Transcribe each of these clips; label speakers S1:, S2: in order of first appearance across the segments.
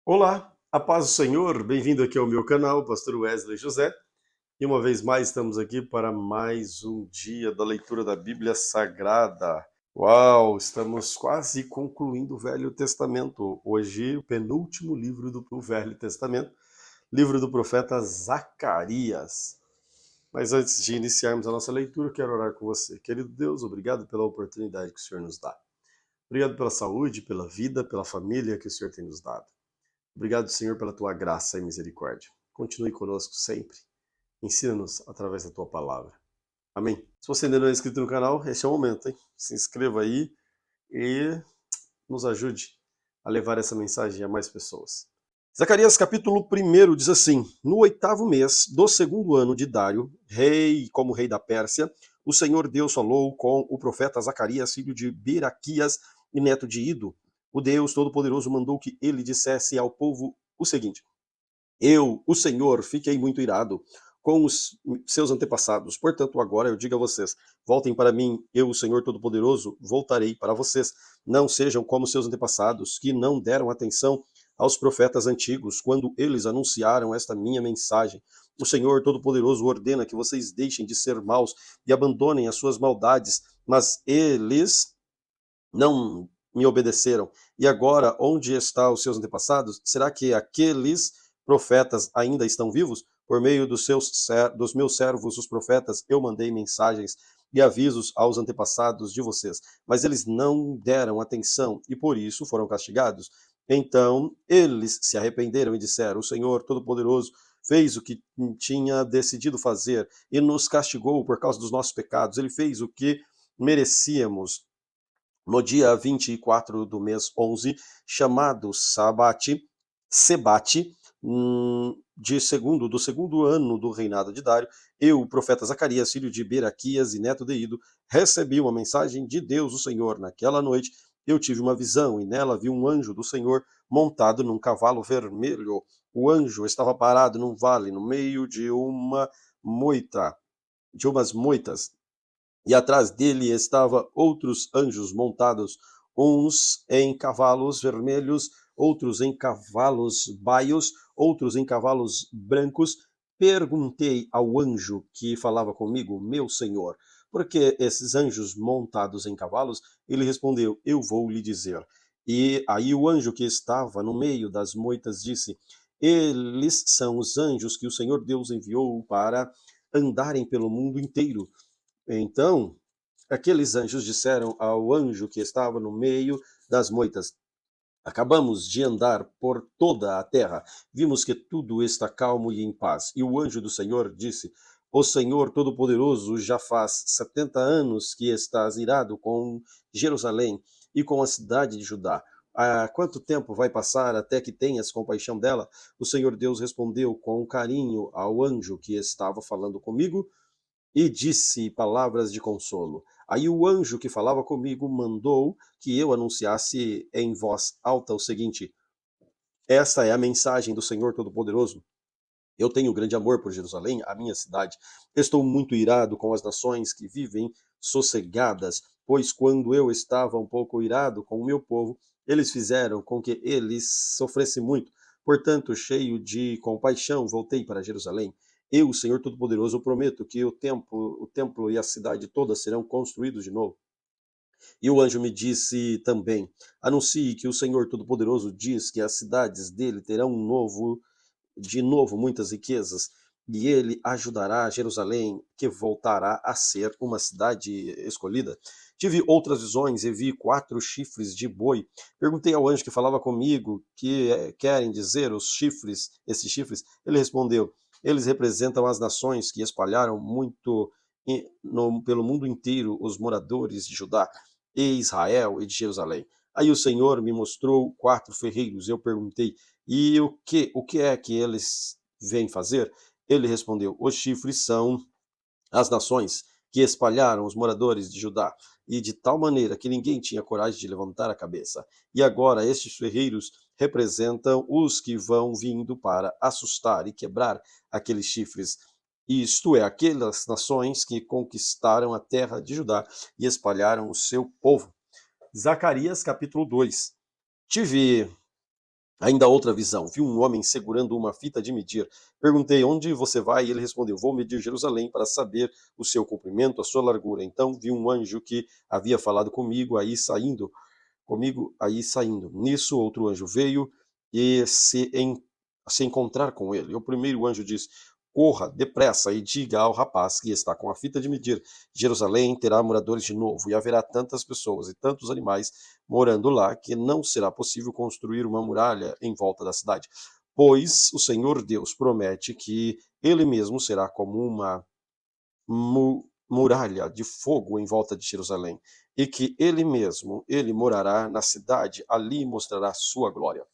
S1: Olá, a paz do Senhor, bem-vindo aqui ao meu canal, Pastor Wesley José. E uma vez mais estamos aqui para mais um dia da leitura da Bíblia Sagrada. Uau, estamos quase concluindo o Velho Testamento. Hoje, o penúltimo livro do Velho Testamento, livro do profeta Zacarias. Mas antes de iniciarmos a nossa leitura, quero orar com você. Querido Deus, obrigado pela oportunidade que o Senhor nos dá. Obrigado pela saúde, pela vida, pela família que o Senhor tem nos dado. Obrigado, Senhor, pela tua graça e misericórdia. Continue conosco sempre. Ensina-nos através da tua palavra. Amém. Se você ainda não é inscrito no canal, esse é o momento, hein? Se inscreva aí e nos ajude a levar essa mensagem a mais pessoas. Zacarias capítulo 1 diz assim: No 8º mês do 2º ano de Dário, rei da Pérsia, o Senhor Deus falou com o profeta Zacarias, filho de Beraquias e neto de Ido. O Deus Todo-Poderoso mandou que ele dissesse ao povo o seguinte: Eu, o Senhor, fiquei muito irado com os seus antepassados. Portanto, agora eu digo a vocês: voltem para mim, eu, o Senhor Todo-Poderoso, voltarei para vocês. Não sejam como seus antepassados, que não deram atenção aos profetas antigos quando eles anunciaram esta minha mensagem. O Senhor Todo-Poderoso ordena que vocês deixem de ser maus e abandonem as suas maldades, mas eles não me obedeceram. E agora, onde estão os seus antepassados? Será que aqueles profetas ainda estão vivos? Por meio dos meus servos, os profetas, eu mandei mensagens e avisos aos antepassados de vocês, mas eles não deram atenção e por isso foram castigados. Então eles se arrependeram e disseram: O Senhor Todo-Poderoso fez o que tinha decidido fazer e nos castigou por causa dos nossos pecados. Ele fez o que merecíamos no dia 24 do mês 11, chamado Sebate, do segundo ano do reinado de Dário, eu, o profeta Zacarias, filho de Beraquias e neto de Ido, recebi uma mensagem de Deus, o Senhor. Naquela noite eu tive uma visão e nela vi um anjo do Senhor montado num cavalo vermelho. O anjo estava parado num vale no meio de umas moitas, e atrás dele estavam outros anjos montados, uns em cavalos vermelhos, outros em cavalos baios, outros em cavalos brancos. Perguntei ao anjo que falava comigo: Meu senhor, por que esses anjos montados em cavalos? Ele respondeu: Eu vou lhe dizer. E aí o anjo que estava no meio das moitas disse: Eles são os anjos que o Senhor Deus enviou para andarem pelo mundo inteiro. Então, aqueles anjos disseram ao anjo que estava no meio das moitas: Acabamos de andar por toda a terra. Vimos que tudo está calmo e em paz. E o anjo do Senhor disse: O Senhor Todo-Poderoso já faz 70 anos que estás irado com Jerusalém e com a cidade de Judá. Há quanto tempo vai passar até que tenhas compaixão dela? O Senhor Deus respondeu com carinho ao anjo que estava falando comigo e disse palavras de consolo. Aí o anjo que falava comigo mandou que eu anunciasse em voz alta o seguinte: Esta é a mensagem do Senhor Todo-Poderoso. Eu tenho grande amor por Jerusalém, a minha cidade. Estou muito irado com as nações que vivem sossegadas, pois quando eu estava um pouco irado com o meu povo, eles fizeram com que eles sofressem muito. Portanto, cheio de compaixão, voltei para Jerusalém. Eu, Senhor Todo-Poderoso, prometo que o templo e a cidade toda serão construídos de novo. E o anjo me disse também: Anuncie que o Senhor Todo-Poderoso diz que as cidades dele terão de novo muitas riquezas, e ele ajudará Jerusalém, que voltará a ser uma cidade escolhida. Tive outras visões e vi 4 chifres de boi. Perguntei ao anjo que falava comigo que querem dizer esses chifres. Ele respondeu: Eles representam as nações que espalharam muito pelo mundo inteiro os moradores de Judá, e Israel e de Jerusalém. Aí o Senhor me mostrou 4 ferreiros. Eu perguntei: E o que é que eles vêm fazer? Ele respondeu: Os chifres são as nações que espalharam os moradores de Judá, e de tal maneira que ninguém tinha coragem de levantar a cabeça. E agora estes ferreiros representam os que vão vindo para assustar e quebrar aqueles chifres. Isto é, aquelas nações que conquistaram a terra de Judá e espalharam o seu povo. Zacarias capítulo 2. Tive Ainda outra visão, vi um homem segurando uma fita de medir. Perguntei, onde você vai? E ele respondeu, vou medir Jerusalém para saber o seu comprimento, a sua largura. Então vi um anjo que havia falado comigo aí saindo. Nisso outro anjo veio e se encontrar com ele. O primeiro anjo disse, corra depressa e diga ao rapaz que está com a fita de medir, Jerusalém terá moradores de novo, e haverá tantas pessoas e tantos animais morando lá, que não será possível construir uma muralha em volta da cidade. Pois o Senhor Deus promete que ele mesmo será como uma muralha de fogo em volta de Jerusalém, e que ele mesmo, ele morará na cidade, ali mostrará sua glória.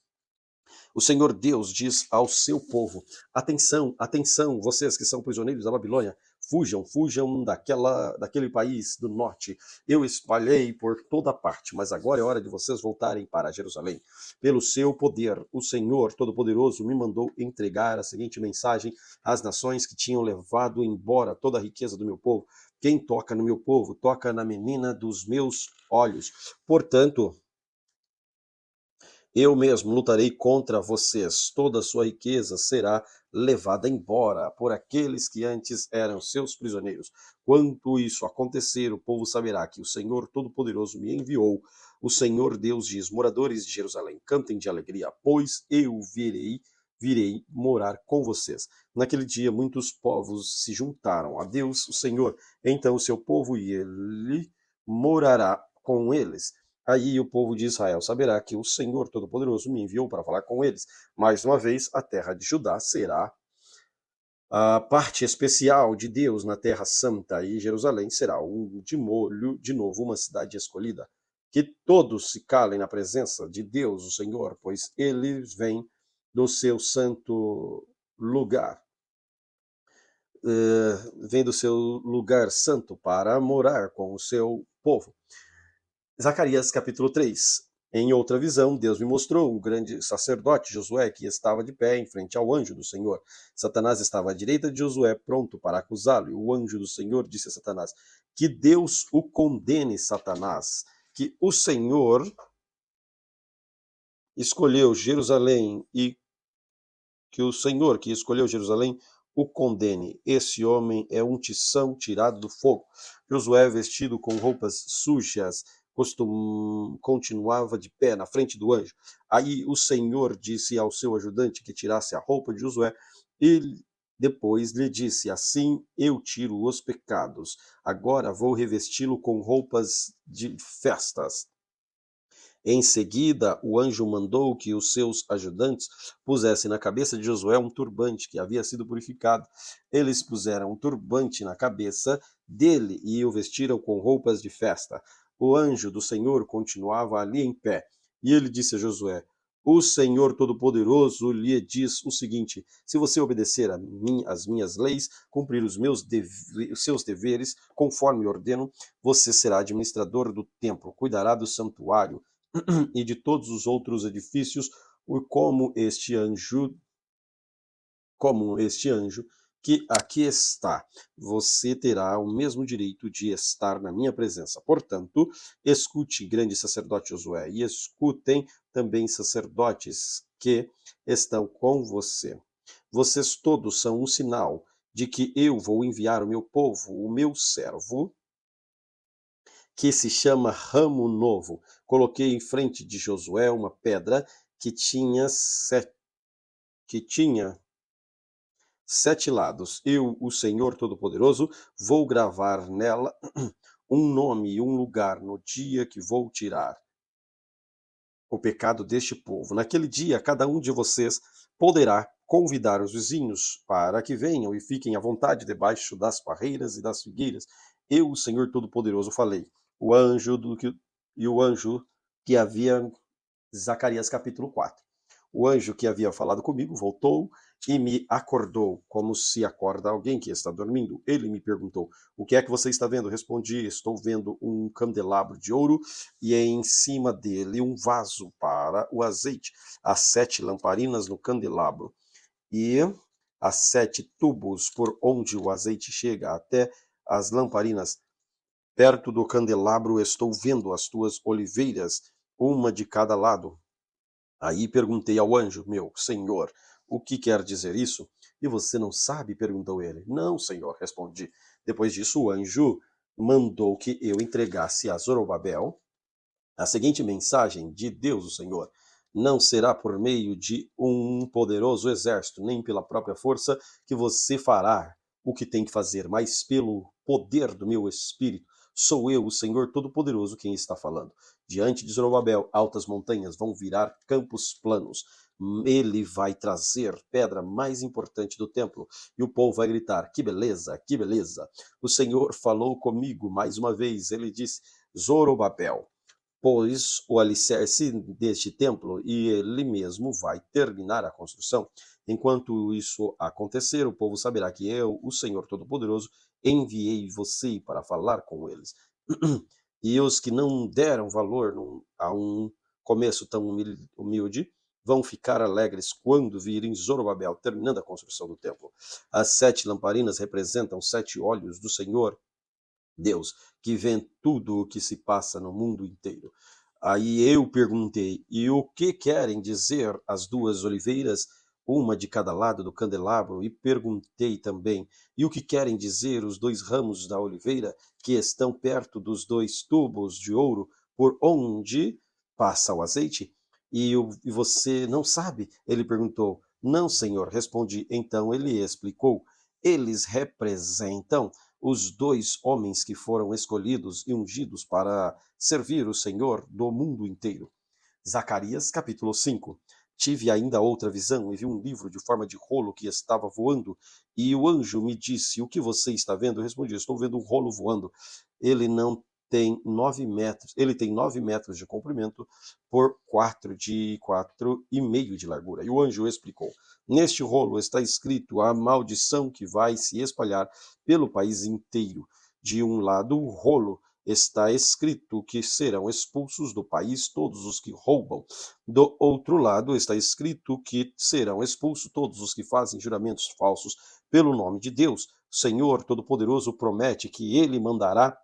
S1: O Senhor Deus diz ao seu povo: atenção, atenção, vocês que são prisioneiros da Babilônia, fujam, fujam daquele país do norte. Eu espalhei por toda parte, mas agora é hora de vocês voltarem para Jerusalém. Pelo seu poder, o Senhor Todo-Poderoso me mandou entregar a seguinte mensagem às nações que tinham levado embora toda a riqueza do meu povo. Quem toca no meu povo, toca na menina dos meus olhos. Portanto, eu mesmo lutarei contra vocês. Toda a sua riqueza será levada embora por aqueles que antes eram seus prisioneiros. Quando isso acontecer, o povo saberá que o Senhor Todo-Poderoso me enviou. O Senhor Deus diz, moradores de Jerusalém, cantem de alegria, pois eu virei morar com vocês. Naquele dia, muitos povos se juntaram a Deus, o Senhor, então o seu povo, e ele morará com eles. Aí o povo de Israel saberá que o Senhor Todo-Poderoso me enviou para falar com eles. Mais uma vez, a terra de Judá será a parte especial de Deus na Terra Santa, e Jerusalém será de novo uma cidade escolhida. Que todos se calem na presença de Deus, o Senhor, pois eles vêm do seu santo lugar. Vem do seu lugar santo para morar com o seu povo. Zacarias capítulo 3. Em outra visão, Deus me mostrou um grande sacerdote, Josué, que estava de pé em frente ao anjo do Senhor. Satanás estava à direita de Josué, pronto para acusá-lo. E o anjo do Senhor disse a Satanás, que Deus o condene, Satanás, que o Senhor escolheu Jerusalém e que o Senhor que escolheu Jerusalém o condene. Esse homem é um tição tirado do fogo. Josué, vestido com roupas sujas, continuava de pé na frente do anjo. Aí o Senhor disse ao seu ajudante que tirasse a roupa de Josué, e depois lhe disse, assim eu tiro os pecados. Agora vou revesti-lo com roupas de festas. Em seguida, o anjo mandou que os seus ajudantes pusessem na cabeça de Josué um turbante que havia sido purificado. Eles puseram um turbante na cabeça dele e o vestiram com roupas de festa. O anjo do Senhor continuava ali em pé. E ele disse a Josué, o Senhor Todo-Poderoso lhe diz o seguinte, se você obedecer às minhas leis, cumprir os seus deveres, conforme ordeno, você será administrador do templo, cuidará do santuário, e de todos os outros edifícios, como este anjo que aqui está. Você terá o mesmo direito de estar na minha presença. Portanto, escute, grande sacerdote Josué, e escutem também sacerdotes que estão com você. Vocês todos são um sinal de que eu vou enviar o meu povo, o meu servo, que se chama Ramo Novo. Coloquei em frente de Josué uma pedra que tinha sete lados. Eu, o Senhor Todo-Poderoso, vou gravar nela um nome e um lugar no dia que vou tirar o pecado deste povo. Naquele dia, cada um de vocês poderá convidar os vizinhos para que venham e fiquem à vontade debaixo das parreiras e das figueiras. Eu, o Senhor Todo-Poderoso, falei. O anjo que havia, Zacarias capítulo 4. O anjo que havia falado comigo voltou e me acordou, como se acorda alguém que está dormindo. Ele me perguntou, o que é que você está vendo? Respondi, estou vendo um candelabro de ouro e em cima dele um vaso para o azeite. As 7 lamparinas no candelabro e as 7 tubos por onde o azeite chega até as lamparinas. Perto do candelabro estou vendo as tuas oliveiras, uma de cada lado. Aí perguntei ao anjo: meu senhor, o que quer dizer isso? E você não sabe? Perguntou ele. Não, senhor, respondi. Depois disso, o anjo mandou que eu entregasse a Zorobabel a seguinte mensagem de Deus, o Senhor: não será por meio de um poderoso exército, nem pela própria força que você fará o que tem que fazer, mas pelo poder do meu espírito. Sou eu, o Senhor Todo-Poderoso, quem está falando. Diante de Zorobabel, altas montanhas vão virar campos planos. Ele vai trazer pedra mais importante do templo. E o povo vai gritar: que beleza, que beleza. O Senhor falou comigo mais uma vez. Ele disse: Zorobabel, pois o alicerce deste templo, e ele mesmo vai terminar a construção. Enquanto isso acontecer, o povo saberá que eu, o Senhor Todo-Poderoso, enviei você para falar com eles. E os que não deram valor a um começo tão humilde vão ficar alegres quando virem Zorobabel terminando a construção do templo. As 7 lamparinas representam 7 olhos do Senhor Deus, que vê tudo o que se passa no mundo inteiro. Aí eu perguntei: e o que querem dizer as 2 oliveiras, uma de cada lado do candelabro? E perguntei também: e o que querem dizer os 2 ramos da oliveira que estão perto dos 2 tubos de ouro por onde passa o azeite? E você não sabe? Ele perguntou. Não, senhor, respondi. Então ele explicou: eles representam os 2 homens que foram escolhidos e ungidos para servir o Senhor do mundo inteiro. Zacarias, capítulo 5. Tive ainda outra visão e vi um livro de forma de rolo que estava voando, e o anjo me disse: o que você está vendo? Eu respondi: estou vendo um rolo voando. Ele não tem 9 metros, ele tem 9 metros de comprimento por 4,5 de largura. E o anjo explicou: neste rolo está escrito a maldição que vai se espalhar pelo país inteiro. De um lado, o rolo está escrito que serão expulsos do país todos os que roubam. Do outro lado está escrito que serão expulsos todos os que fazem juramentos falsos pelo nome de Deus. O Senhor Todo-Poderoso promete que ele mandará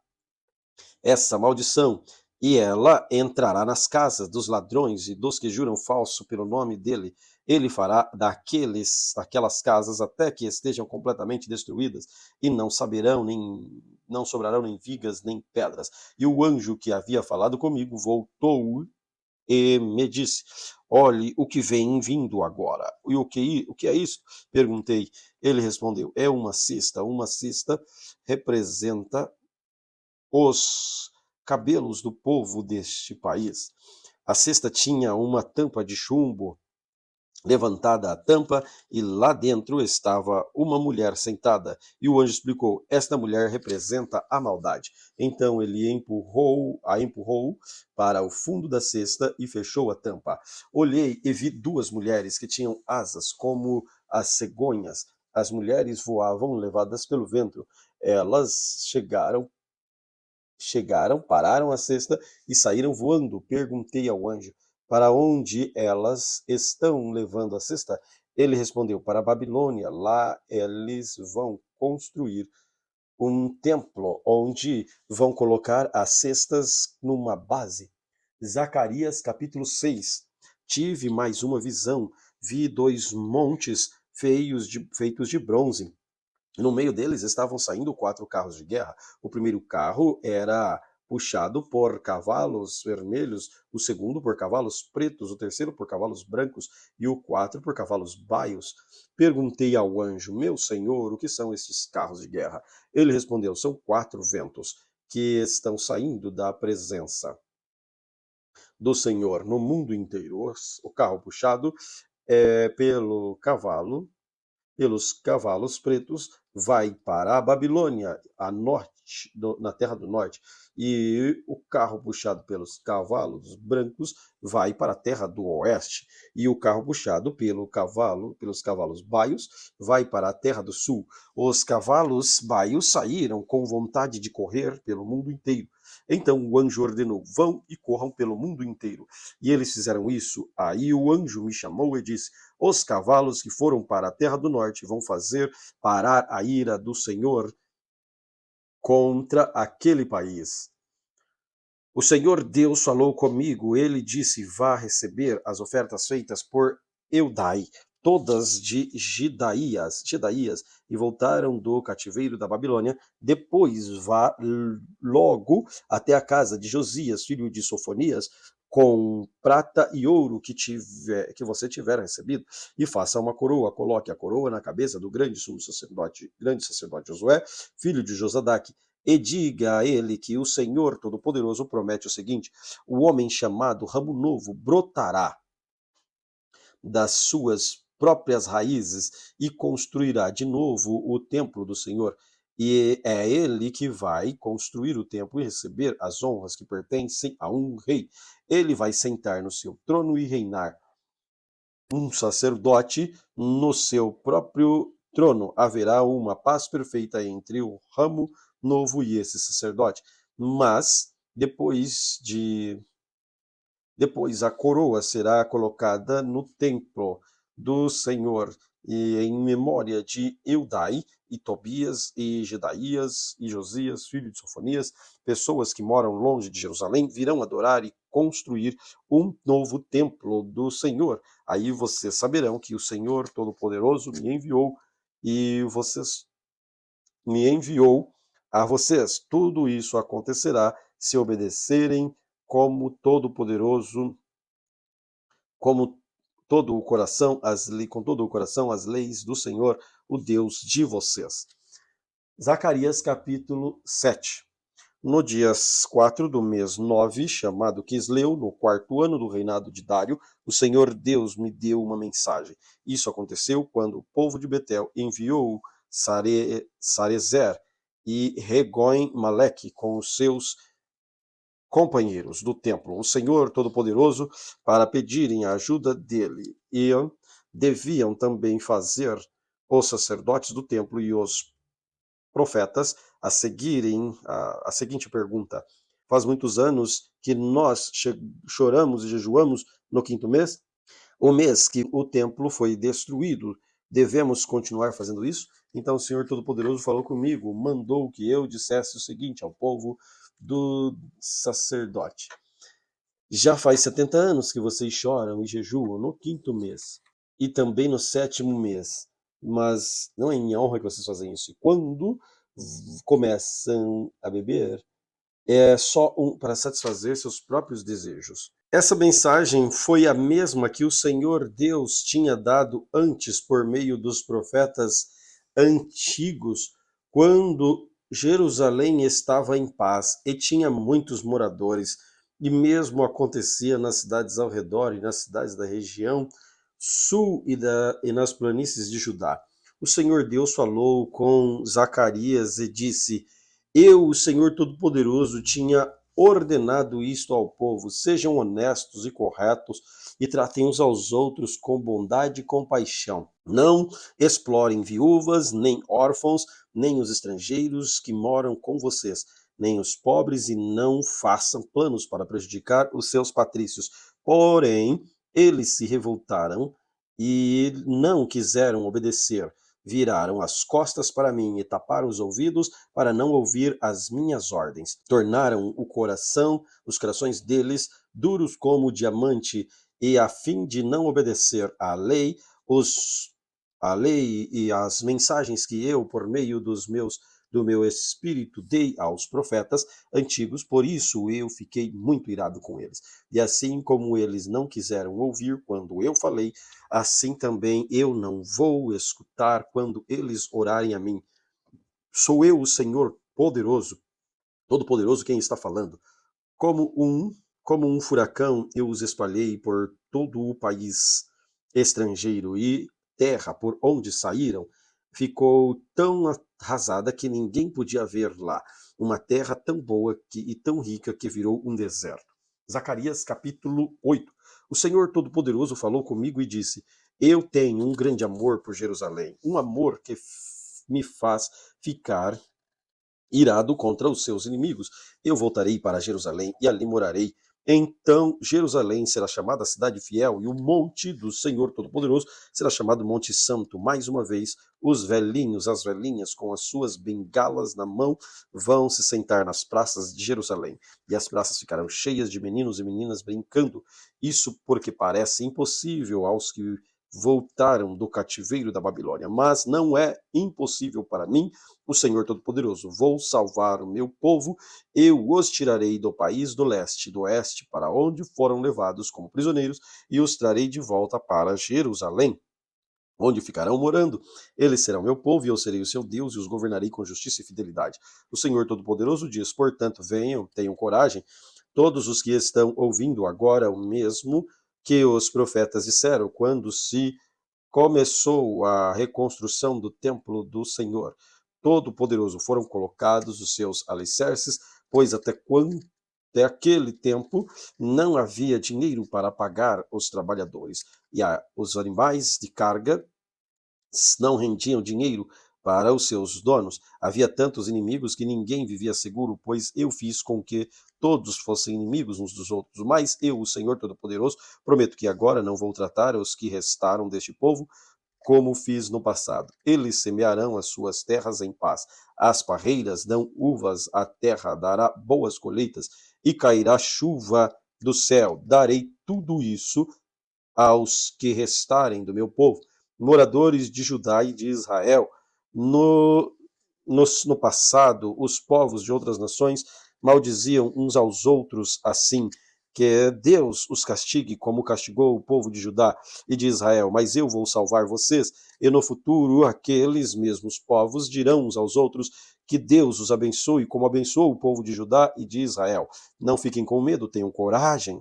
S1: essa maldição, e ela entrará nas casas dos ladrões e dos que juram falso pelo nome dele. Ele fará daquelas casas até que estejam completamente destruídas, e não sobrarão nem vigas nem pedras. E o anjo que havia falado comigo voltou e me disse: olhe o que vem vindo agora. E o que é isso? Perguntei. Ele respondeu: é uma cesta. Uma cesta representa os cabelos do povo deste país. A cesta tinha uma tampa de chumbo. Levantada a tampa, e lá dentro estava uma mulher sentada. E o anjo explicou: esta mulher representa a maldade. Então ele a empurrou para o fundo da cesta e fechou a tampa. Olhei e vi 2 mulheres que tinham asas como as cegonhas. As mulheres voavam levadas pelo vento. Elas chegaram, pararam a cesta e saíram voando. Perguntei ao anjo: para onde elas estão levando a cesta? Ele respondeu: para a Babilônia. Lá eles vão construir um templo onde vão colocar as cestas numa base. Zacarias capítulo 6. Tive mais uma visão. Vi 2 montes feitos de bronze. No meio deles estavam saindo 4 carros de guerra. O primeiro carro era puxado por cavalos vermelhos, o segundo por cavalos pretos, o terceiro por cavalos brancos e o 4 por cavalos baios. Perguntei ao anjo: meu senhor, o que são estes carros de guerra? Ele respondeu: são 4 ventos que estão saindo da presença do Senhor no mundo inteiro. O carro puxado é pelos cavalos pretos, vai para a Babilônia, a norte, na terra do norte, e o carro puxado pelos cavalos brancos vai para a terra do oeste, e o carro puxado pelos cavalos baios vai para a terra do sul. Os cavalos baios saíram com vontade de correr pelo mundo inteiro. Então o anjo ordenou: vão e corram pelo mundo inteiro. E eles fizeram isso. Aí o anjo me chamou e disse: os cavalos que foram para a terra do norte vão fazer parar a ira do Senhor contra aquele país. O Senhor Deus falou comigo, ele disse, vá receber as ofertas feitas por Eudai, todas de Gedaías, e voltaram do cativeiro da Babilônia. Depois vá logo até a casa de Josias, filho de Sofonias, com prata e ouro que você tiver recebido, e faça uma coroa, coloque a coroa na cabeça do grande sacerdote Josué, filho de Josadaque, e diga a ele que o Senhor Todo-Poderoso promete o seguinte: o homem chamado ramo novo brotará das suas próprias raízes e construirá de novo o templo do Senhor. E é ele que vai construir o templo e receber as honras que pertencem a um rei. Ele vai sentar no seu trono e reinar. Um sacerdote no seu próprio trono. Haverá uma paz perfeita entre o ramo novo e esse sacerdote. Mas depois a coroa será colocada no templo do Senhor, e em memória de Eudai, e Tobias, e Gedaías, e Josias, filho de Sofonias, pessoas que moram longe de Jerusalém, virão adorar e construir um novo templo do Senhor. Aí vocês saberão que o Senhor Todo-Poderoso me enviou, e me enviou a vocês. Tudo isso acontecerá se obedecerem como Todo-Poderoso, com todo o coração as leis do Senhor, o Deus de vocês. Zacarias capítulo 7. No dia 4 do mês 9, chamado Quisleu, no 4º ano do reinado de Dário, o Senhor Deus me deu uma mensagem. Isso aconteceu quando o povo de Betel enviou Sarezer e Regões-Maleque com os seus companheiros do templo, o Senhor Todo-Poderoso, para pedirem a ajuda dele. E deviam também fazer os sacerdotes do templo e os profetas a seguirem a seguinte pergunta: faz muitos anos que nós choramos e jejuamos no 5º mês, o mês que o templo foi destruído. Devemos continuar fazendo isso? Então o Senhor Todo-Poderoso falou comigo, mandou que eu dissesse o seguinte ao povo do sacerdote: já faz 70 anos que vocês choram e jejuam no 5º mês e também no 7º mês, mas não é em minha honra que vocês fazem isso. E quando começam a beber, é só para satisfazer seus próprios desejos. Essa mensagem foi a mesma que o Senhor Deus tinha dado antes por meio dos profetas antigos, quando Jerusalém estava em paz e tinha muitos moradores, e mesmo acontecia nas cidades ao redor e nas cidades da região sul e nas planícies de Judá. O Senhor Deus falou com Zacarias e disse: eu, o Senhor Todo-Poderoso, tinha ordenado isto ao povo: sejam honestos e corretos e tratem uns aos outros com bondade e compaixão. Não explorem viúvas, nem órfãos, nem os estrangeiros que moram com vocês, nem os pobres, e não façam planos para prejudicar os seus patrícios. Porém, eles se revoltaram e não quiseram obedecer. Viraram as costas para mim e taparam os ouvidos para não ouvir as minhas ordens. Tornaram os corações deles duros como diamante, e a fim de não obedecer à lei, e as mensagens que eu, por meio do meu espírito, dei aos profetas antigos, por isso eu fiquei muito irado com eles. E assim como eles não quiseram ouvir quando eu falei, assim também eu não vou escutar quando eles orarem a mim. Sou eu, o Senhor poderoso, todo-poderoso, quem está falando. Como um furacão eu os espalhei por todo o país estrangeiro, e terra por onde saíram ficou tão arrasada que ninguém podia ver lá. Uma terra tão boa e tão rica que virou um deserto. Zacarias capítulo 8. O Senhor Todo-Poderoso falou comigo e disse: eu tenho um grande amor por Jerusalém, um amor que me faz ficar irado contra os seus inimigos. Eu voltarei para Jerusalém e ali morarei Então Jerusalém será chamada cidade fiel, e o monte do Senhor Todo-Poderoso será chamado Monte Santo. Mais uma vez, os velhinhos, as velhinhas, com as suas bengalas na mão, vão se sentar nas praças de Jerusalém, e as praças ficarão cheias de meninos e meninas brincando. Isso porque parece impossível aos que voltaram do cativeiro da Babilônia, mas não é impossível para mim, o Senhor Todo-Poderoso. Vou salvar o meu povo, eu os tirarei do país do leste e do oeste, para onde foram levados como prisioneiros, e os trarei de volta para Jerusalém, onde ficarão morando. Eles serão meu povo, e eu serei o seu Deus, e os governarei com justiça e fidelidade. O Senhor Todo-Poderoso diz: portanto, venham, tenham coragem, todos os que estão ouvindo agora o mesmo que os profetas disseram, quando se começou a reconstrução do templo do Senhor Todo-Poderoso. Foram colocados os seus alicerces, pois até aquele tempo não havia dinheiro para pagar os trabalhadores, e os animais de carga não rendiam dinheiro para os seus donos. Havia tantos inimigos que ninguém vivia seguro, pois eu fiz com que todos fossem inimigos uns dos outros. Mas eu, o Senhor Todo-Poderoso, prometo que agora não vou tratar os que restaram deste povo como fiz no passado. Eles semearão as suas terras em paz. As parreiras dão uvas, a terra dará boas colheitas e cairá chuva do céu. Darei tudo isso aos que restarem do meu povo, moradores de Judá e de Israel. No passado, os povos de outras nações maldiziam uns aos outros assim, que Deus os castigue como castigou o povo de Judá e de Israel, mas eu vou salvar vocês, e no futuro aqueles mesmos povos dirão uns aos outros que Deus os abençoe como abençoou o povo de Judá e de Israel. Não fiquem com medo, tenham coragem.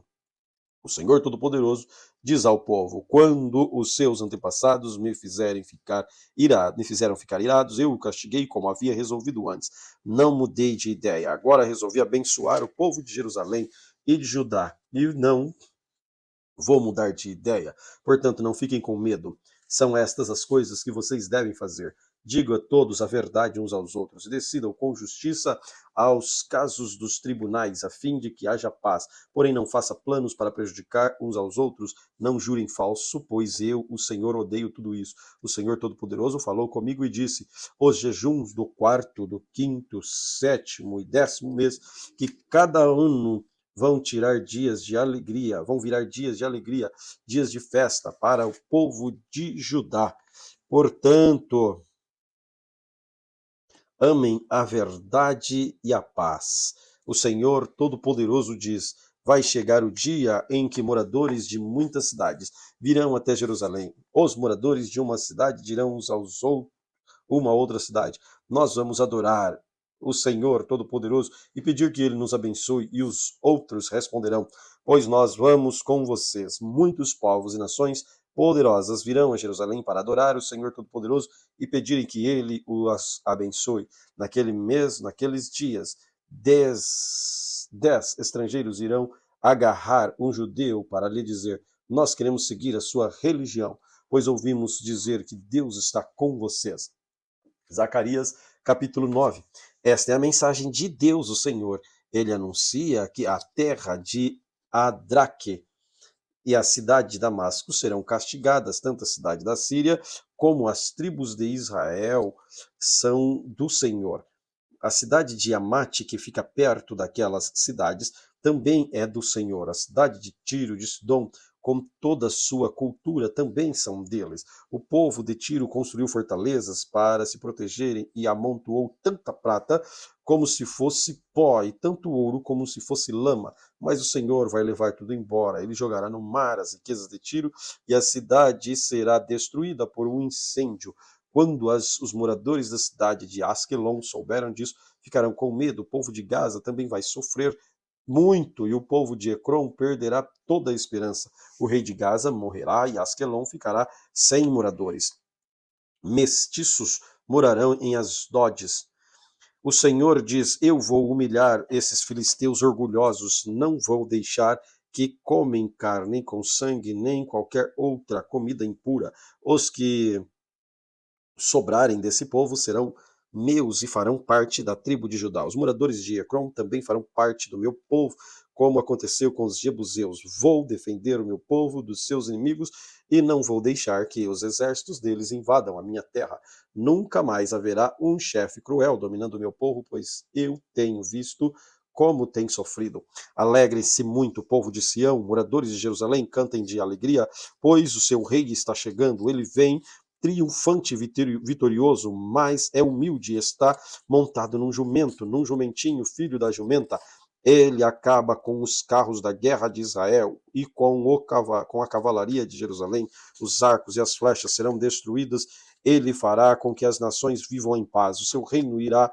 S1: O Senhor Todo-Poderoso diz ao povo: quando os seus antepassados me fizeram ficar irados, eu o castiguei como havia resolvido antes. Não mudei de ideia. Agora resolvi abençoar o povo de Jerusalém e de Judá. E não vou mudar de ideia. Portanto, não fiquem com medo. São estas as coisas que vocês devem fazer. Digam a todos a verdade uns aos outros, e decidam com justiça aos casos dos tribunais, a fim de que haja paz. Porém, não faça planos para prejudicar uns aos outros, não jurem falso, pois eu, o Senhor, odeio tudo isso. O Senhor Todo-Poderoso falou comigo e disse: os jejuns do quarto, do quinto, sétimo e 10º mês, que cada ano vão tirar dias de alegria, vão virar dias de alegria, dias de festa para o povo de Judá. Portanto, amem a verdade e a paz. O Senhor Todo-Poderoso diz: vai chegar o dia em que moradores de muitas cidades virão até Jerusalém. Os moradores de uma cidade dirão uns aos outros, uma outra cidade: nós vamos adorar o Senhor Todo-Poderoso e pedir que ele nos abençoe. E os outros responderão: pois nós vamos com vocês. Muitos povos e nações poderosas virão a Jerusalém para adorar o Senhor Todo-Poderoso e pedirem que ele os abençoe. Naquele mês, naqueles dias, 10 estrangeiros irão agarrar um judeu para lhe dizer: nós queremos seguir a sua religião, pois ouvimos dizer que Deus está com vocês. Zacarias, capítulo 9. Esta é a mensagem de Deus, o Senhor. Ele anuncia que a terra de Adraque e a cidade de Damasco serão castigadas, tanto a cidade da Síria como as tribos de Israel são do Senhor. A cidade de Amate, que fica perto daquelas cidades, também é do Senhor. A cidade de Tiro, de Sidom, com toda a sua cultura, também são deles. O povo de Tiro construiu fortalezas para se protegerem e amontoou tanta prata como se fosse pó, e tanto ouro como se fosse lama. Mas o Senhor vai levar tudo embora. Ele jogará no mar as riquezas de Tiro, e a cidade será destruída por um incêndio. Quando os moradores da cidade de Asquelon souberam disso, ficarão com medo. O povo de Gaza também vai sofrer muito, e o povo de Ecrom perderá toda a esperança. O rei de Gaza morrerá e Asquelon ficará sem moradores. Mestiços morarão em Asdodes. O Senhor diz: eu vou humilhar esses filisteus orgulhosos, não vou deixar que comem carne com sangue, nem qualquer outra comida impura. Os que sobrarem desse povo serão meus e farão parte da tribo de Judá. Os moradores de Ecrom também farão parte do meu povo, como aconteceu com os jebuseus. Vou defender o meu povo dos seus inimigos e não vou deixar que os exércitos deles invadam a minha terra. Nunca mais haverá um chefe cruel dominando o meu povo, pois eu tenho visto como tem sofrido. Alegre-se muito, povo de Sião, moradores de Jerusalém, cantem de alegria, pois o seu rei está chegando. Ele vem triunfante e vitorioso, mas é humilde e está montado num jumento, num jumentinho, filho da jumenta. Ele acaba com os carros da guerra de Israel e com a cavalaria de Jerusalém. Os arcos e as flechas serão destruídas. Ele fará com que as nações vivam em paz. O seu reino irá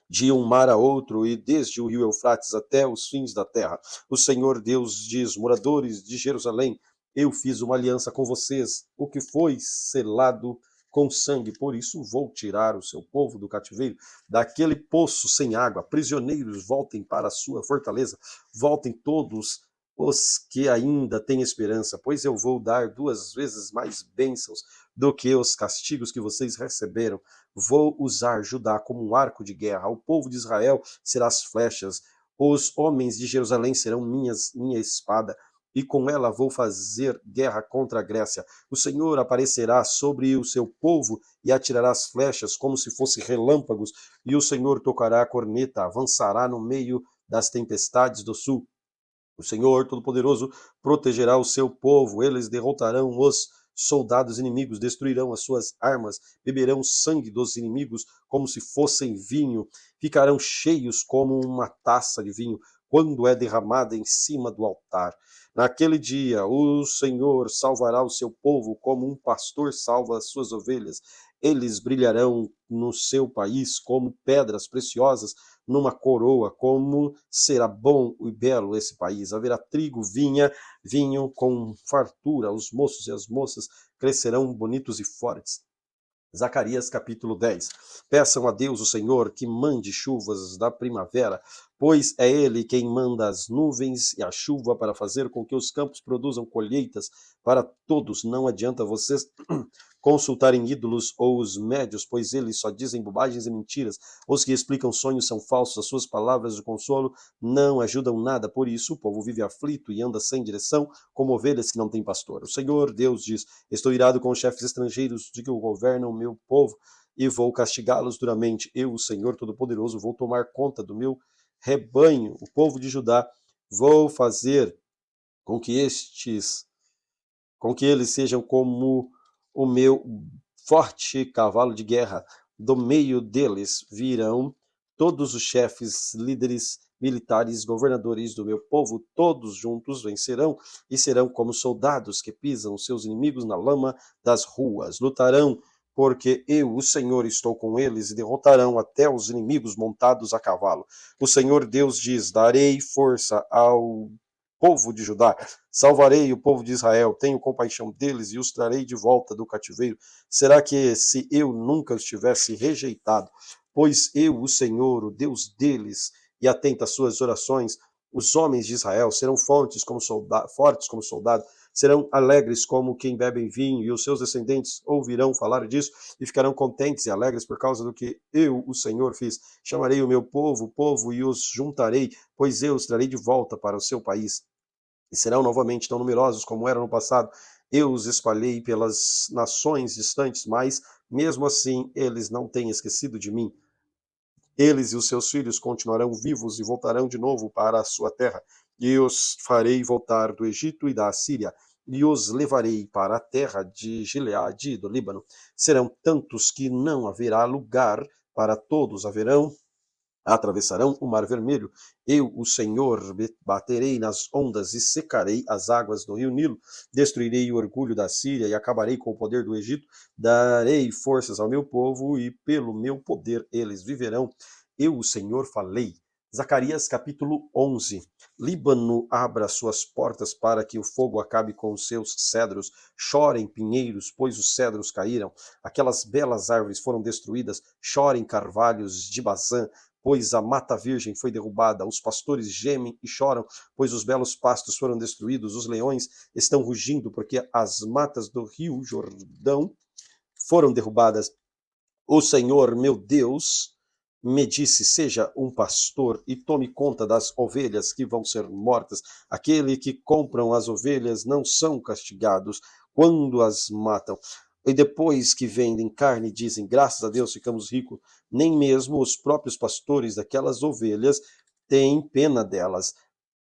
S1: de um mar a outro, e desde o rio Eufrates até os fins da terra. O Senhor Deus diz: moradores de Jerusalém, eu fiz uma aliança com vocês, o que foi selado com sangue, por isso vou tirar o seu povo do cativeiro, daquele poço sem água. Prisioneiros, voltem para a sua fortaleza, voltem todos os que ainda têm esperança, pois eu vou dar 2 vezes mais bênçãos do que os castigos que vocês receberam. Vou usar Judá como um arco de guerra, o povo de Israel será as flechas, os homens de Jerusalém serão minha espada, e com ela vou fazer guerra contra a Grécia. O Senhor aparecerá sobre o seu povo e atirará as flechas como se fossem relâmpagos, e o Senhor tocará a corneta, avançará no meio das tempestades do sul. O Senhor Todo-Poderoso protegerá o seu povo, eles derrotarão os soldados inimigos, destruirão as suas armas, beberão sangue dos inimigos como se fossem vinho, ficarão cheios como uma taça de vinho, quando é derramada em cima do altar. Naquele dia, o Senhor salvará o seu povo como um pastor salva as suas ovelhas. Eles brilharão no seu país como pedras preciosas numa coroa. Como será bom e belo esse país! Haverá trigo, vinho com fartura. Os moços e as moças crescerão bonitos e fortes. Zacarias capítulo 10. Peçam a Deus o Senhor que mande chuvas da primavera, pois é Ele quem manda as nuvens e a chuva para fazer com que os campos produzam colheitas para todos. Não adianta vocês consultarem ídolos ou os médios, pois eles só dizem bobagens e mentiras. Os que explicam sonhos são falsos, as suas palavras de consolo não ajudam nada. Por isso o povo vive aflito e anda sem direção, como ovelhas que não têm pastor. O Senhor Deus diz: estou irado com os chefes estrangeiros de que governam o meu povo e vou castigá-los duramente. Eu, o Senhor Todo-Poderoso, vou tomar conta do meu rebanho, o povo de Judá. Vou fazer com que eles sejam como o meu forte cavalo de guerra. Do meio deles virão todos os chefes, líderes militares, governadores do meu povo, todos juntos vencerão e serão como soldados que pisam seus inimigos na lama das ruas. Lutarão porque eu, o Senhor, estou com eles, e derrotarão até os inimigos montados a cavalo. O Senhor Deus diz: darei força ao povo de Judá, salvarei o povo de Israel, tenho compaixão deles e os trarei de volta do cativeiro. Será que se eu nunca os tivesse rejeitado, pois eu, o Senhor, o Deus deles, e atento às suas orações, os homens de Israel serão fortes como soldados, serão alegres como quem bebe vinho, e os seus descendentes ouvirão falar disso e ficarão contentes e alegres por causa do que eu, o Senhor, fiz. Chamarei o meu povo, e os juntarei, pois eu os trarei de volta para o seu país. E serão novamente tão numerosos como eram no passado. Eu os espalhei pelas nações distantes, mas, mesmo assim, eles não têm esquecido de mim. Eles e os seus filhos continuarão vivos e voltarão de novo para a sua terra. E os farei voltar do Egito e da Assíria, e os levarei para a terra de Gileade e do Líbano. Serão tantos que não haverá lugar para todos. Atravessarão o Mar Vermelho. Eu, o Senhor, baterei nas ondas e secarei as águas do rio Nilo. Destruirei o orgulho da Síria e acabarei com o poder do Egito. Darei forças ao meu povo e pelo meu poder eles viverão. Eu, o Senhor, falei. Zacarias capítulo 11. Líbano abra suas portas para que o fogo acabe com os seus cedros. Chorem pinheiros, pois os cedros caíram. Aquelas belas árvores foram destruídas. Chorem carvalhos de Bazã, pois a mata virgem foi derrubada. Os pastores gemem e choram, pois os belos pastos foram destruídos. Os leões estão rugindo, porque as matas do rio Jordão foram derrubadas. O Senhor, me disse: seja um pastor e tome conta das ovelhas que vão ser mortas. Aquele que compram as ovelhas não são castigados quando as matam. E depois que vendem carne, dizem: graças a Deus ficamos ricos. Nem mesmo os próprios pastores daquelas ovelhas têm pena delas.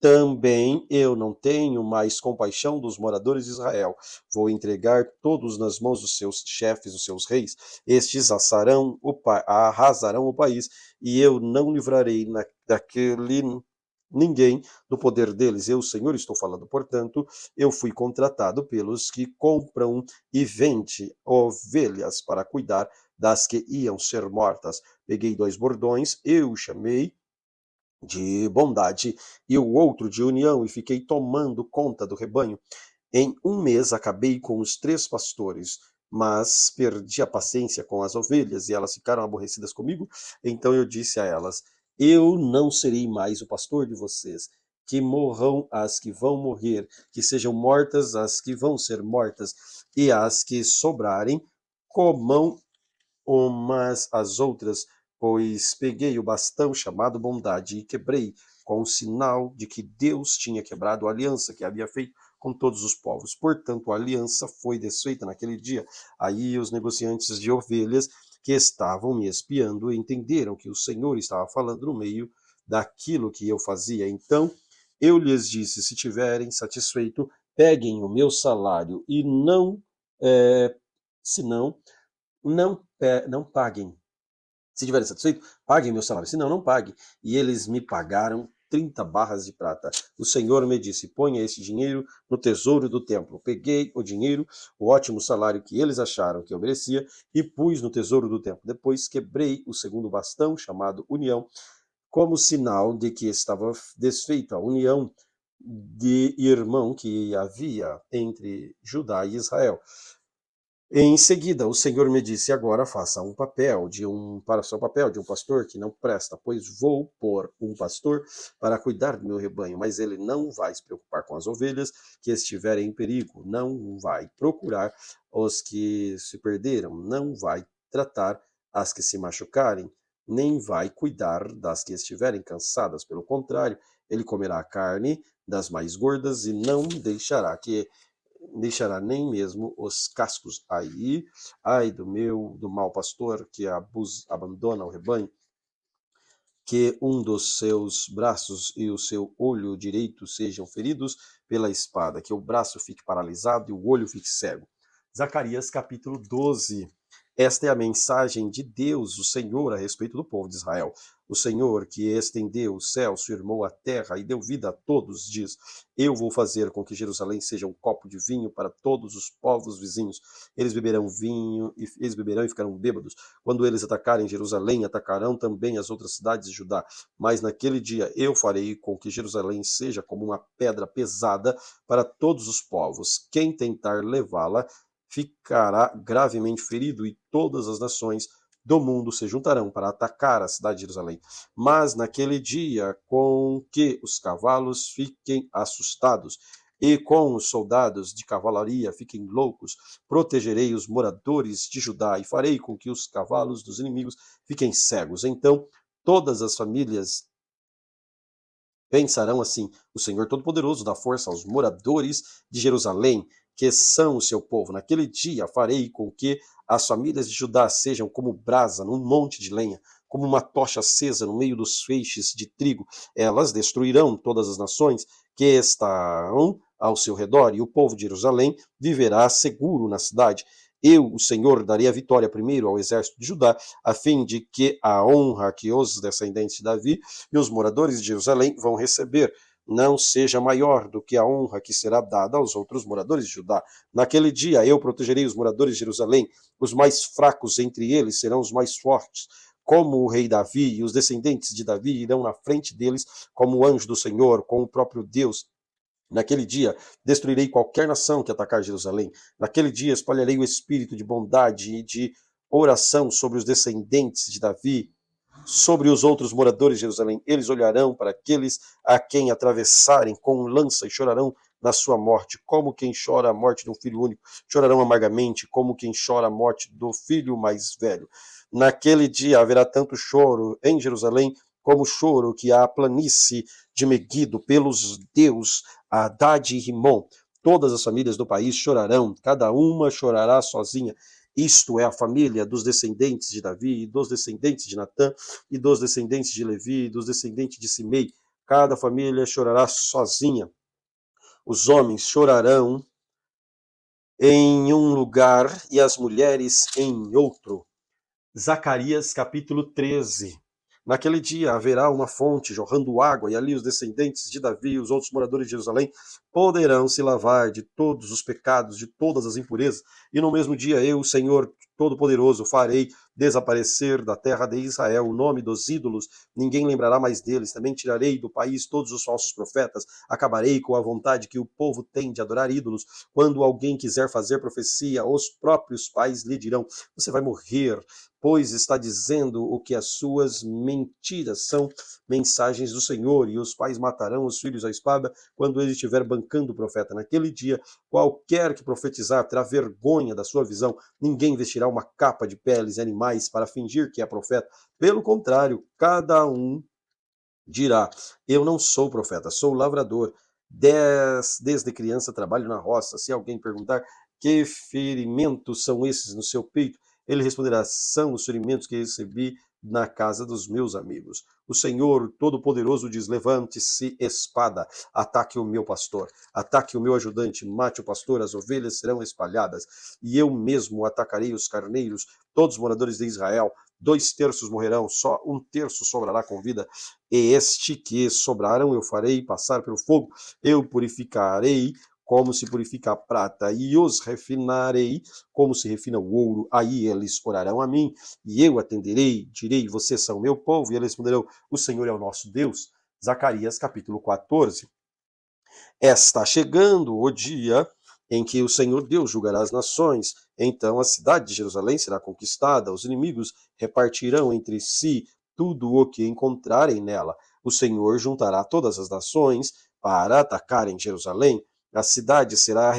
S1: Também eu não tenho mais compaixão dos moradores de Israel. Vou entregar todos nas mãos dos seus chefes, dos seus reis. Estes arrasarão o país, e eu não livrarei daquele ninguém do poder deles. Eu, Senhor, estou falando. Portanto, eu fui contratado pelos que compram e vendem ovelhas para cuidar das que iam ser mortas. Peguei 2 bordões, eu chamei de bondade e o outro de união, e fiquei tomando conta do rebanho. Em um mês acabei com os 3 pastores, mas perdi a paciência com as ovelhas e elas ficaram aborrecidas comigo. Então eu disse a elas: eu não serei mais o pastor de vocês. Que morram as que vão morrer, que sejam mortas as que vão ser mortas, e as que sobrarem comam umas às outras, pois peguei o bastão chamado bondade e quebrei, com o sinal de que Deus tinha quebrado a aliança que havia feito com todos os povos. Portanto, a aliança foi desfeita naquele dia. Aí os negociantes de ovelhas que estavam me espiando entenderam que o Senhor estava falando no meio daquilo que eu fazia. Então eu lhes disse: se tiverem satisfeito, peguem o meu salário e não, se não, não paguem. Se tiverem satisfeito, paguem meu salário, senão não paguem. E eles me pagaram 30 barras de prata. O Senhor me disse: ponha esse dinheiro no tesouro do templo. Peguei o dinheiro, o ótimo salário que eles acharam que eu merecia, e pus no tesouro do templo. Depois quebrei o segundo bastão, chamado união, como sinal de que estava desfeita a união de irmão que havia entre Judá e Israel. Em seguida, o Senhor me disse: agora faça para o seu papel de um pastor que não presta, pois vou pôr um pastor para cuidar do meu rebanho, mas ele não vai se preocupar com as ovelhas que estiverem em perigo, não vai procurar os que se perderam, não vai tratar as que se machucarem, nem vai cuidar das que estiverem cansadas. Pelo contrário, ele comerá a carne das mais gordas e não deixará nem mesmo os cascos. Aí, ai do mau pastor que abandona o rebanho, que um dos seus braços e o seu olho direito sejam feridos pela espada, que o braço fique paralisado e o olho fique cego. Zacarias capítulo 12. Esta é a mensagem de Deus, o Senhor, a respeito do povo de Israel. O Senhor, que estendeu o céu, firmou a terra e deu vida a todos, diz: eu vou fazer com que Jerusalém seja um copo de vinho para todos os povos vizinhos. Eles beberão e ficarão bêbados. Quando eles atacarem Jerusalém, atacarão também as outras cidades de Judá. Mas naquele dia eu farei com que Jerusalém seja como uma pedra pesada para todos os povos. Quem tentar levá-la ficará gravemente ferido, e todas as nações do mundo se juntarão para atacar a cidade de Jerusalém. Mas naquele dia, com que os cavalos fiquem assustados e com os soldados de cavalaria fiquem loucos, protegerei os moradores de Judá e farei com que os cavalos dos inimigos fiquem cegos. Então todas as famílias pensarão assim: o Senhor Todo-Poderoso dá força aos moradores de Jerusalém, que são o seu povo. Naquele dia farei com que as famílias de Judá sejam como brasa num monte de lenha, como uma tocha acesa no meio dos feixes de trigo. Elas destruirão todas as nações que estarão ao seu redor, e o povo de Jerusalém viverá seguro na cidade. Eu, o Senhor, darei a vitória primeiro ao exército de Judá, a fim de que a honra que os descendentes de Davi e os moradores de Jerusalém vão receber não seja maior do que a honra que será dada aos outros moradores de Judá. Naquele dia eu protegerei os moradores de Jerusalém, os mais fracos entre eles serão os mais fortes. Como o rei Davi e os descendentes de Davi irão na frente deles como o anjo do Senhor, com o próprio Deus. Naquele dia, destruirei qualquer nação que atacar Jerusalém. Naquele dia, espalharei o espírito de bondade e de oração sobre os descendentes de Davi, sobre os outros moradores de Jerusalém. Eles olharão para aqueles a quem atravessarem com lança e chorarão na sua morte, como quem chora a morte de um filho único, chorarão amargamente, como quem chora a morte do filho mais velho. Naquele dia haverá tanto choro em Jerusalém, como o choro que há a planície de Meguido, pelos deus Haddad e Rimon. Todas as famílias do país chorarão, cada uma chorará sozinha. Isto é a família dos descendentes de Davi, e dos descendentes de Natã, e dos descendentes de Levi, e dos descendentes de Simei. Cada família chorará sozinha. Os homens chorarão em um lugar e as mulheres em outro. Zacarias capítulo 13. Naquele dia haverá uma fonte jorrando água, e ali os descendentes de Davi e os outros moradores de Jerusalém poderão se lavar de todos os pecados, de todas as impurezas. E no mesmo dia eu, o Senhor Todo-Poderoso, farei desaparecer da terra de Israel o nome dos ídolos, ninguém lembrará mais deles. Também tirarei do país todos os falsos profetas, acabarei com a vontade que o povo tem de adorar ídolos. Quando alguém quiser fazer profecia, os próprios pais lhe dirão: você vai morrer, pois está dizendo o que as suas mentiras são mensagens do Senhor, e os pais matarão os filhos à espada quando ele estiver bancando o profeta. Naquele dia, qualquer que profetizar terá vergonha da sua visão, ninguém vestirá uma capa de peles e animais para fingir que é profeta. Pelo contrário, cada um dirá: eu não sou profeta, sou lavrador. Desde criança trabalho na roça. Se alguém perguntar: que ferimentos são esses no seu peito? Ele responderá: são os ferimentos que recebi na casa dos meus amigos. O Senhor Todo-Poderoso diz: levante-se, espada, ataque o meu pastor, ataque o meu ajudante, mate o pastor, as ovelhas serão espalhadas, e eu mesmo atacarei os carneiros, todos os moradores de Israel. 2/3 morrerão, só 1/3 sobrará com vida, e este que sobraram eu farei passar pelo fogo, eu purificarei como se purifica a prata, e os refinarei como se refina o ouro. Aí eles orarão a mim, e eu atenderei, direi: vocês são meu povo, e eles responderão: o Senhor é o nosso Deus. Zacarias capítulo 14. Está chegando o dia em que o Senhor Deus julgará as nações. Então a cidade de Jerusalém será conquistada, os inimigos repartirão entre si tudo o que encontrarem nela. O Senhor juntará todas as nações para atacarem Jerusalém. A cidade será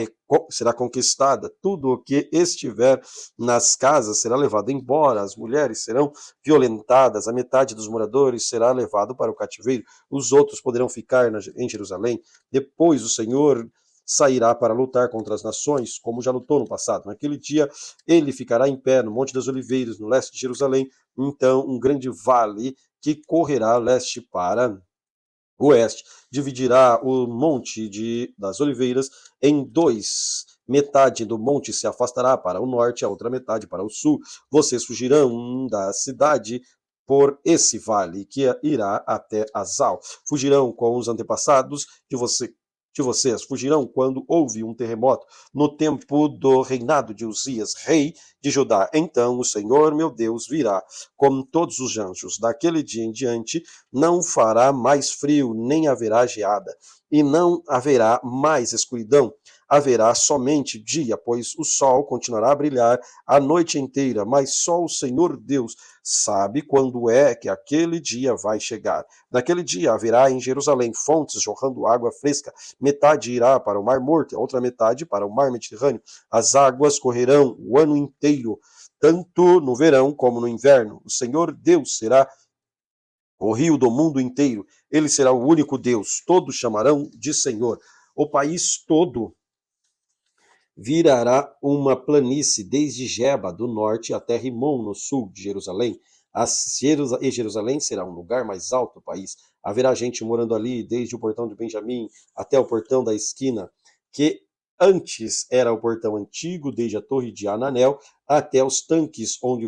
S1: conquistada, tudo o que estiver nas casas será levado embora, as mulheres serão violentadas, a metade dos moradores será levado para o cativeiro, os outros poderão ficar em Jerusalém. Depois o Senhor sairá para lutar contra as nações, como já lutou no passado. Naquele dia ele ficará em pé no Monte das Oliveiras, no leste de Jerusalém. Então um grande vale que correrá leste para oeste dividirá o Monte das Oliveiras em dois. Metade do monte se afastará para o norte, a outra metade para o sul. Vocês fugirão da cidade por esse vale, que irá até Azal. Fugirão com os antepassados de vocês, fugirão quando houve um terremoto, no tempo do reinado de Uzias, rei de Judá. Então o Senhor, meu Deus, virá com todos os anjos. Daquele dia em diante, não fará mais frio, nem haverá geada, e não haverá mais escuridão. Haverá somente dia, pois o sol continuará a brilhar a noite inteira, mas só o Senhor Deus sabe quando é que aquele dia vai chegar. Naquele dia haverá em Jerusalém fontes jorrando água fresca, metade irá para o Mar Morto, a outra metade para o Mar Mediterrâneo. As águas correrão o ano inteiro, tanto no verão como no inverno. O Senhor Deus será o rio do mundo inteiro. Ele será o único Deus. Todos chamarão de Senhor. O país todo virará uma planície desde Geba do norte até Rimon no sul de Jerusalém. E Jerusalém será um lugar mais alto do país. Haverá gente morando ali, desde o portão de Benjamim até o portão da esquina, que antes era o portão antigo, desde a torre de Ananel até os tanques onde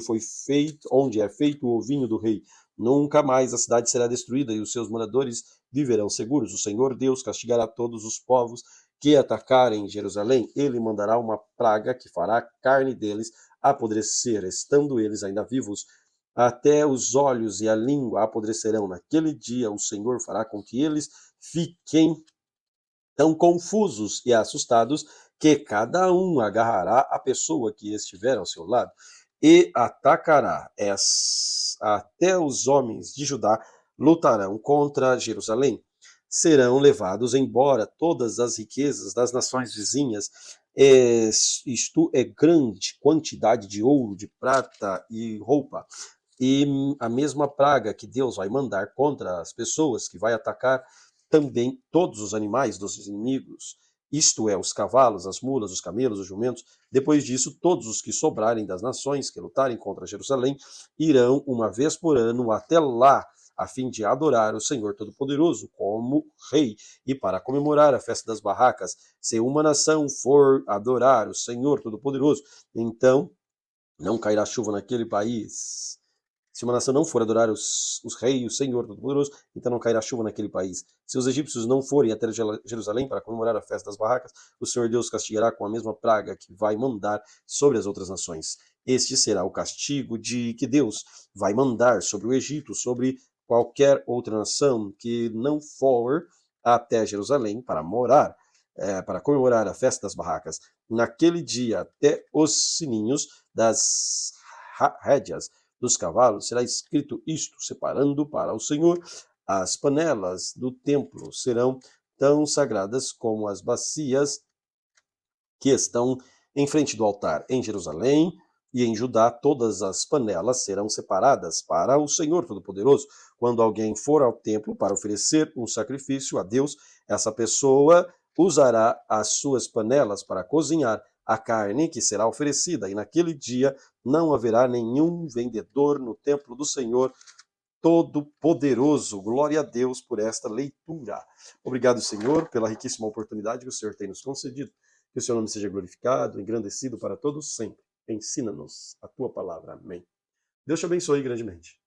S1: é feito o vinho do rei. Nunca mais a cidade será destruída e os seus moradores viverão seguros. O Senhor Deus castigará todos os povos que atacarem Jerusalém. Ele mandará uma praga que fará a carne deles apodrecer, estando eles ainda vivos. Até os olhos e a língua apodrecerão. Naquele dia o Senhor fará com que eles fiquem tão confusos e assustados que cada um agarrará a pessoa que estiver ao seu lado e atacará. Até os homens de Judá lutarão contra Jerusalém. serão levados embora todas as riquezas das nações vizinhas, isto é grande quantidade de ouro, de prata e roupa. E a mesma praga que Deus vai mandar contra as pessoas, que vai atacar também todos os animais dos inimigos, isto é, os cavalos, as mulas, os camelos, os jumentos. Depois disso, todos os que sobrarem das nações que lutarem contra Jerusalém irão uma vez por ano até lá, a fim de adorar o Senhor Todo-Poderoso como Rei. E para comemorar a festa das barracas, se uma nação for adorar o Senhor Todo-Poderoso, então não cairá chuva naquele país. Se uma nação não for adorar os reis, o Senhor Todo-Poderoso, então não cairá chuva naquele país. Se os egípcios não forem até Jerusalém para comemorar a festa das barracas, o Senhor Deus castigará com a mesma praga que vai mandar sobre as outras nações. Este será o castigo que Deus vai mandar sobre o Egito, sobre qualquer outra nação que não for até Jerusalém para morar, para comemorar a festa das barracas. Naquele dia, até os sininhos das rédeas dos cavalos será escrito isto, separando para o Senhor. As panelas do templo serão tão sagradas como as bacias que estão em frente do altar. Em Jerusalém e em Judá, todas as panelas serão separadas para o Senhor Todo-Poderoso. Quando alguém for ao templo para oferecer um sacrifício a Deus, essa pessoa usará as suas panelas para cozinhar a carne que será oferecida, e naquele dia não haverá nenhum vendedor no templo do Senhor Todo-Poderoso. Glória a Deus por esta leitura. Obrigado, Senhor, pela riquíssima oportunidade que o Senhor tem nos concedido. Que o seu nome seja glorificado, engrandecido para todos sempre. Ensina-nos a tua palavra. Amém. Deus te abençoe grandemente.